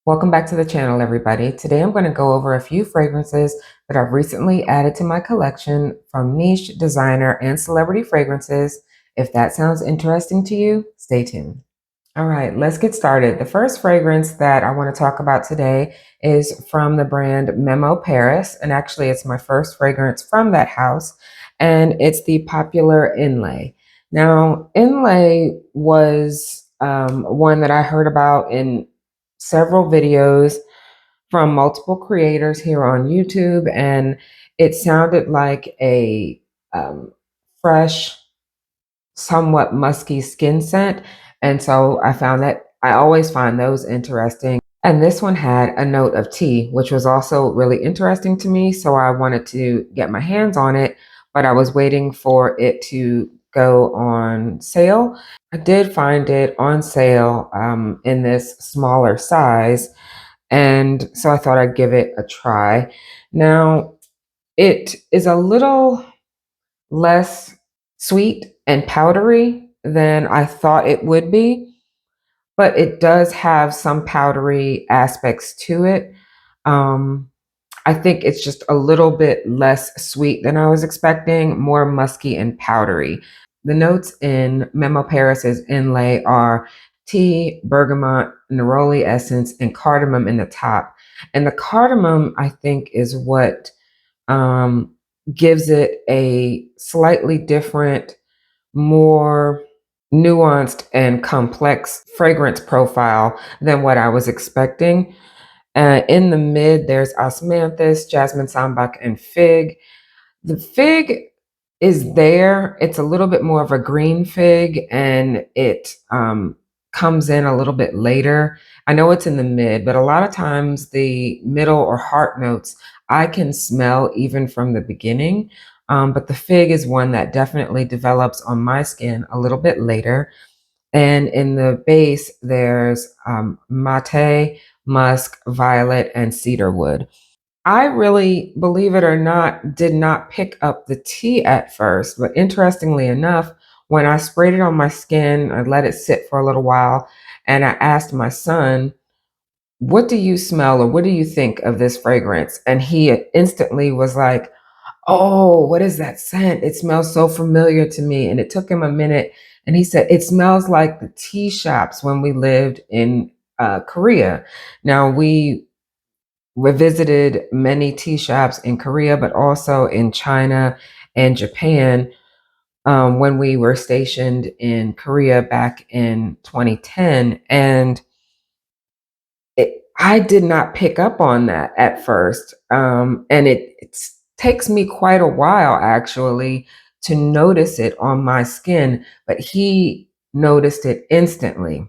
Welcome back to the channel, everybody. Today I'm going to go over a few fragrances that I've recently added to my collection from niche, designer, and celebrity fragrances. If that sounds interesting to you, stay tuned. All right, let's get started. The first fragrance that I want to talk about today is from the brand Memo Paris, and actually it's my first fragrance from that house, and it's the popular Inlay. Now, Inlay was one that I heard about in several videos from multiple creators here on YouTube, and it sounded like a fresh, somewhat musky skin scent. And so I always find those interesting. And this one had a note of tea, which was also really interesting to me. So I wanted to get my hands on it, but I was waiting for it to go on sale. I did find it on sale in this smaller size. And so I thought I'd give it a try. Now, it is a little less sweet and powdery than I thought it would be, but it does have some powdery aspects to it. Um, I think it's just a little bit less sweet than I was expecting, more musky and powdery. The notes in Memo Paris's inlay are tea, bergamot, neroli essence, and cardamom in the top. And the cardamom, I think, is what um, gives it a slightly different, more nuanced and complex fragrance profile than what I was expecting. In the mid, there's osmanthus, jasmine sambac, and fig. The fig is there. It's a little bit more of a green fig, and it comes in a little bit later. I know it's in the mid, but a lot of times the middle or heart notes I can smell even from the beginning. But the fig is one that definitely develops on my skin a little bit later. And in the base, there's mate, musk, violet, and cedarwood. I really, believe it or not, did not pick up the tea at first, but interestingly enough, when I sprayed it on my skin, I let it sit for a little while, and I asked my son, "What do you smell or what do you think of this fragrance?" And he instantly was like, "Oh, what is that scent? It smells so familiar to me." And it took him a minute, and he said, "It smells like the tea shops when we lived in Korea." Now, we visited many tea shops in Korea, but also in China and Japan when we were stationed in Korea back in 2010. And I did not pick up on that at first. And it takes me quite a while, actually, to notice it on my skin, but he noticed it instantly.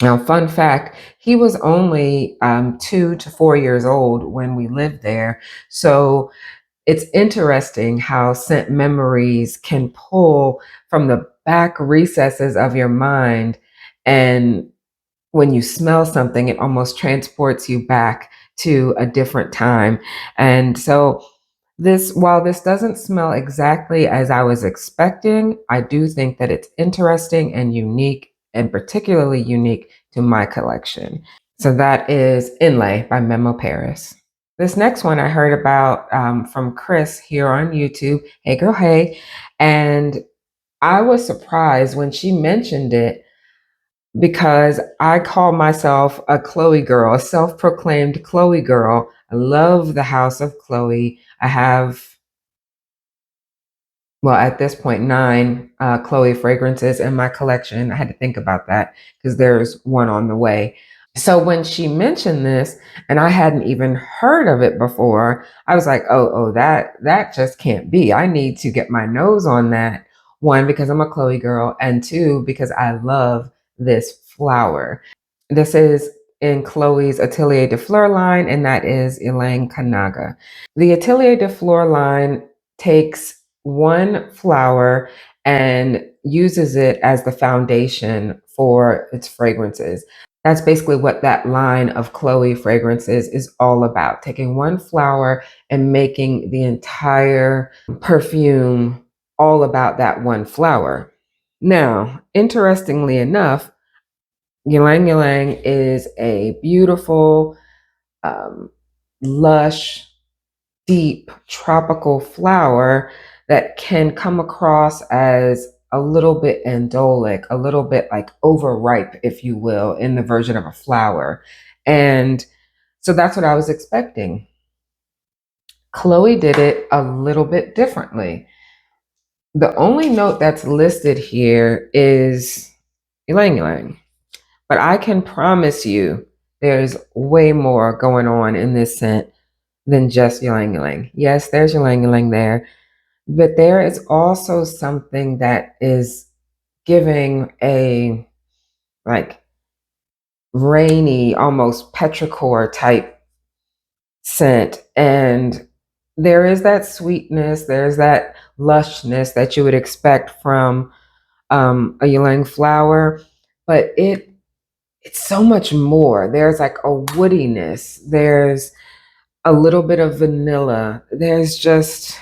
Now, fun fact, he was only 2 to 4 years old when we lived there. So it's interesting how scent memories can pull from the back recesses of your mind. And when you smell something, it almost transports you back to a different time. And so while this doesn't smell exactly as I was expecting, I do think that it's interesting and unique, and particularly unique to my collection. So that is Inlay by Memo Paris. This next one I heard about from Chris here on YouTube. Hey girl, hey. And I was surprised when she mentioned it because I call myself a Chloe girl, a self-proclaimed Chloe girl. I love the house of Chloe. I have, well, at this point, 9 Chloe fragrances in my collection. I had to think about that because there's one on the way. So when she mentioned this, and I hadn't even heard of it before, I was like, oh, that just can't be. I need to get my nose on that. One, because I'm a Chloe girl, and two, because I love this flower. This is in Chloe's Atelier de Fleur line, and that is Ylang Kanaga. The Atelier de Fleur line takes one flower and uses it as the foundation for its fragrances. That's basically what that line of Chloe fragrances is all about, taking one flower and making the entire perfume all about that one flower. Now, interestingly enough, Ylang ylang is a beautiful, um, lush, deep tropical flower that can come across as a little bit andolic, a little bit like overripe, if you will, in the version of a flower. And so that's what I was expecting. Chloe did it a little bit differently. The only note that's listed here is ylang ylang, but I can promise you there's way more going on in this scent than just ylang ylang. Yes, there's ylang ylang there, but there is also something that is giving a like rainy, almost petrichor type scent. And there is that sweetness, there's that lushness that you would expect from a ylang flower, but it's so much more. There's like a woodiness, there's a little bit of vanilla, there's just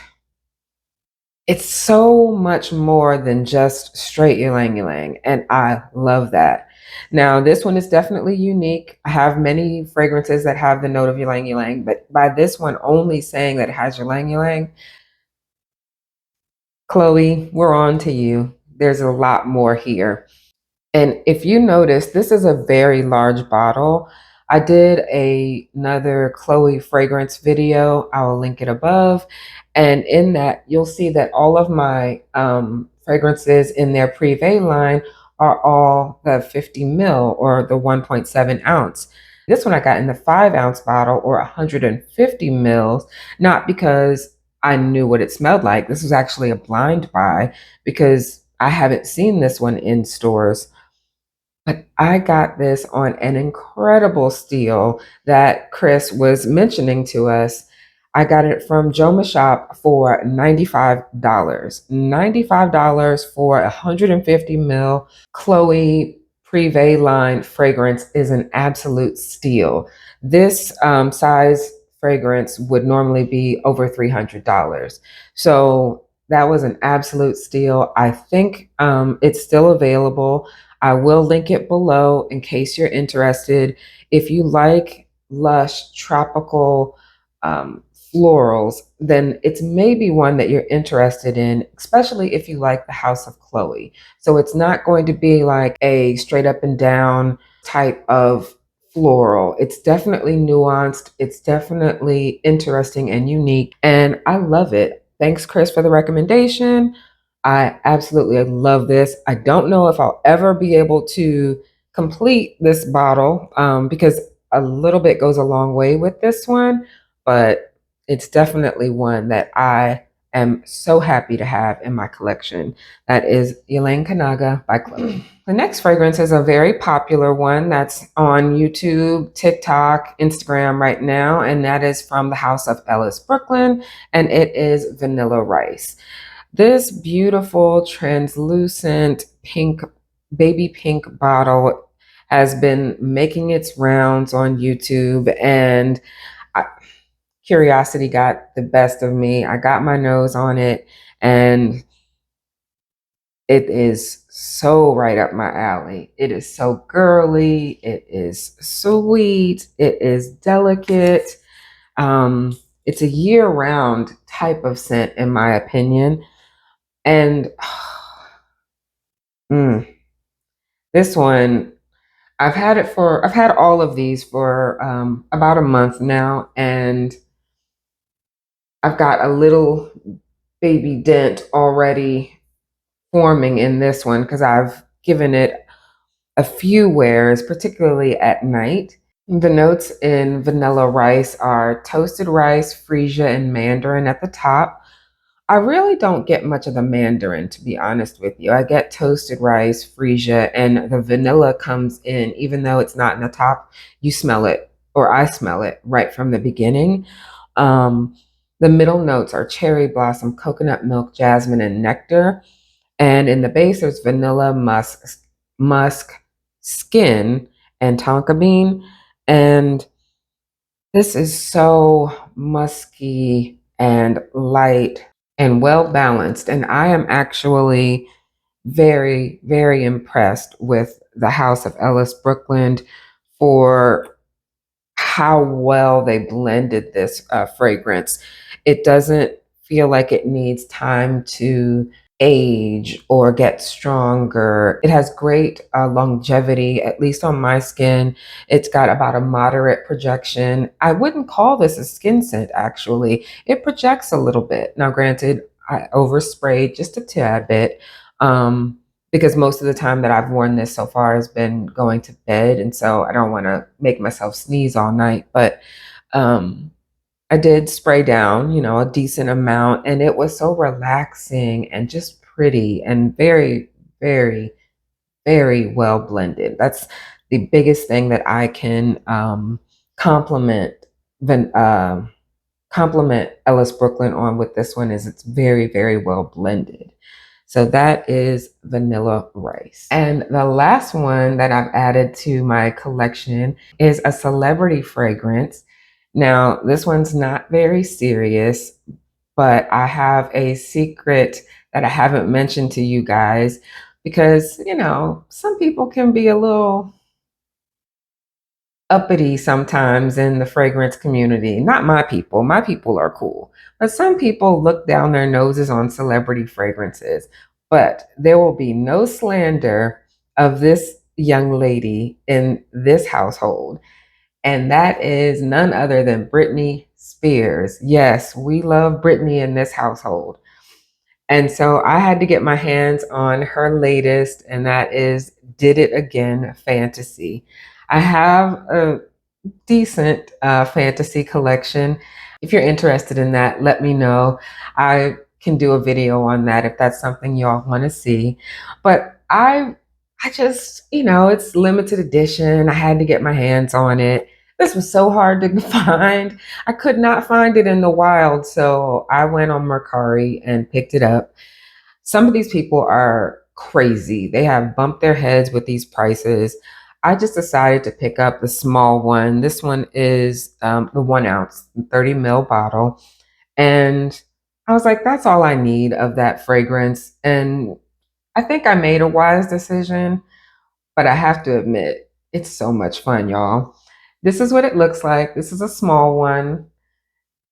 it's so much more than just straight ylang ylang, and I love that. Now, this one is definitely unique. I have many fragrances that have the note of ylang ylang, but by this one only saying that it has ylang ylang, Chloe, we're on to you. There's a lot more here. And if you notice, this is a very large bottle. I did another Chloe fragrance video. I will link it above. And in that, you'll see that all of my fragrances in their Privé line are all the 50 mil or the 1.7 ounce. This one I got in the 5 ounce bottle or 150 mils, not because I knew what it smelled like. This was actually a blind buy because I haven't seen this one in stores, but I got this on an incredible steal that Chris was mentioning to us. I got it from Joma Shop for $95. $95 for 150 mil Chloe Privé line fragrance is an absolute steal. This size fragrance would normally be over $300. So that was an absolute steal. I think it's still available. I will link it below in case you're interested. If you like lush tropical florals, then it's maybe one that you're interested in, especially if you like the House of Chloe. So it's not going to be like a straight up and down type of floral. It's definitely nuanced. It's definitely interesting and unique. And I love it. Thanks, Chris, for the recommendation. I absolutely love this. I don't know if I'll ever be able to complete this bottle because a little bit goes a long way with this one, but it's definitely one that I am so happy to have in my collection. That is Ylang Kanaga by Chloe. The next fragrance is a very popular one that's on YouTube, TikTok, Instagram right now, and that is from the House of Ellis Brooklyn, and it is Vanilla Rice. This beautiful translucent pink, baby pink bottle has been making its rounds on YouTube, and curiosity got the best of me. I got my nose on it, and it is so right up my alley. It is so girly. It is sweet. It is delicate. It's a year-round type of scent, in my opinion. And this one, I've had all of these for about a month now, and I've got a little baby dent already forming in this one because I've given it a few wears, particularly at night. The notes in Vanilla Rice are toasted rice, freesia, and mandarin at the top. I really don't get much of the mandarin, to be honest with you. I get toasted rice, freesia, and the vanilla comes in, even though it's not in the top. You smell it, or I smell it right from the beginning. Um, the middle notes are cherry blossom, coconut milk, jasmine, and nectar. And in the base, there's vanilla, musk, skin, and tonka bean. And this is so musky and light and well balanced. And I am actually very, very impressed with the House of Ellis Brooklyn for how well they blended this fragrance. It doesn't feel like it needs time to age or get stronger. It has great longevity, at least on my skin. It's got about a moderate projection. I wouldn't call this a skin scent, actually. It projects a little bit. Now, granted, I oversprayed just a tad bit. Because most of the time that I've worn this so far has been going to bed. And so I don't want to make myself sneeze all night. But um, I did spray down, a decent amount. And it was so relaxing and just pretty and very, very, very well blended. That's the biggest thing that I can compliment Van, compliment Ellis Brooklyn on with this one is it's very, very well blended. So that is Vanilla Rice. And the last one that I've added to my collection is a celebrity fragrance. Now, this one's not very serious, but I have a secret that I haven't mentioned to you guys because, some people can be a little uppity sometimes in the fragrance community. Not my people. My people are cool. But some people look down their noses on celebrity fragrances. But there will be no slander of this young lady in this household. And that is none other than Britney Spears. Yes, we love Britney in this household. And so I had to get my hands on her latest, and that is Did It Again Fantasy. I have a decent fantasy collection. If you're interested in that, let me know. I can do a video on that if that's something y'all want to see. But I just, it's limited edition. I had to get my hands on it. This was so hard to find. I could not find it in the wild, so I went on Mercari and picked it up. Some of these people are crazy. They have bumped their heads with these prices. I just decided to pick up the small one. This one is the 1 ounce, 30 ml bottle. And I was like, that's all I need of that fragrance. And I think I made a wise decision, but I have to admit, it's so much fun, y'all. This is what it looks like. This is a small one.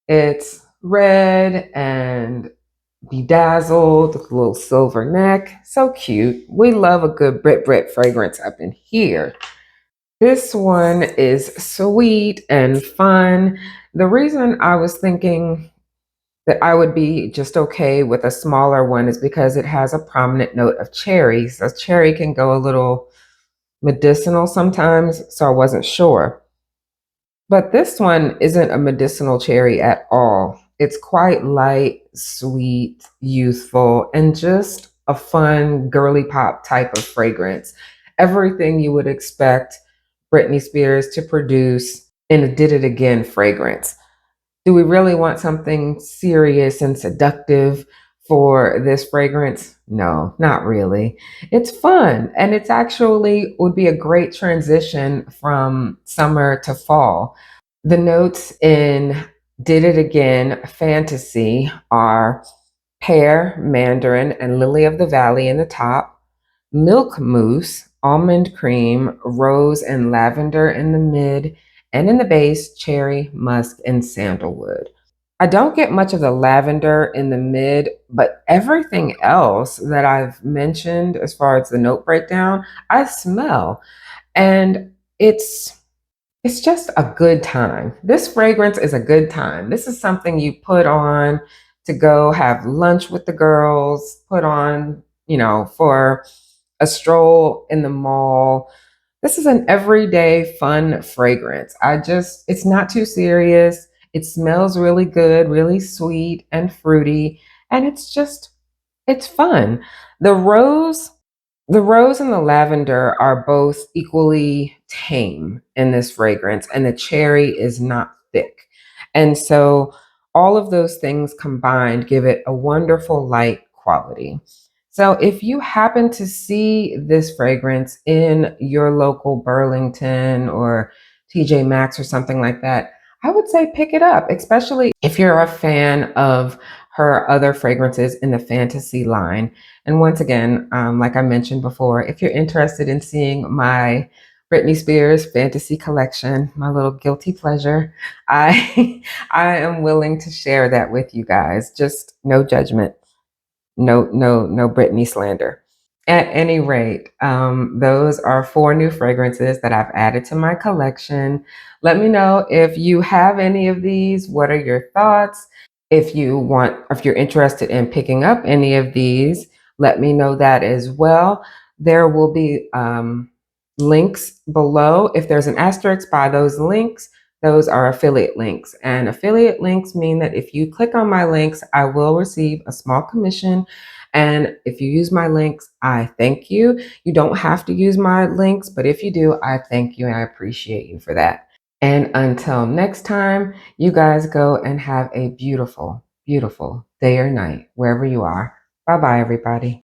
It's red and bedazzled with a little silver neck. So cute. We love a good Brit fragrance up in here. This one is sweet and fun. The reason I was thinking that I would be just okay with a smaller one is because it has a prominent note of cherry. So cherry can go a little medicinal sometimes, so I wasn't sure. But this one isn't a medicinal cherry at all. It's quite light, sweet, youthful, and just a fun girly pop type of fragrance. Everything you would expect Britney Spears to produce in a Did It Again fragrance. Do we really want something serious and seductive for this fragrance? No, not really. It's fun, and it's actually would be a great transition from summer to fall. The notes in Did It Again Fantasy are pear, mandarin, and lily of the valley in the top, milk mousse, almond cream, rose, and lavender in the mid, and in the base, cherry, musk, and sandalwood. I don't get much of the lavender in the mid, but everything else that I've mentioned as far as the note breakdown, I smell. And it's just a good time. This fragrance is a good time. This is something you put on to go have lunch with the girls, put on, for a stroll in the mall. This is an everyday fun fragrance. It's not too serious. It smells really good, really sweet and fruity, and it's fun. The rose the rose and the lavender are both equally tame in this fragrance, and the cherry is not thick. And so all of those things combined give it a wonderful light quality. So if you happen to see this fragrance in your local Burlington or TJ Maxx or something like that, I would say pick it up, especially if you're a fan of her other fragrances in the Fantasy line. And once again, like I mentioned before, if you're interested in seeing my Britney Spears Fantasy collection, my little guilty pleasure, I I am willing to share that with you guys. Just no judgment, no Britney slander. At any rate, those are four new fragrances that I've added to my collection. Let me know if you have any of these. What are your thoughts? If you're interested in picking up any of these, let me know that as well. There will be links below. If there's an asterisk by those links, those are affiliate links. And affiliate links mean that if you click on my links, I will receive a small commission. And if you use my links, I thank you. You don't have to use my links, but if you do, I thank you and I appreciate you for that. And until next time, you guys go and have a beautiful, beautiful day or night, wherever you are. Bye bye, everybody.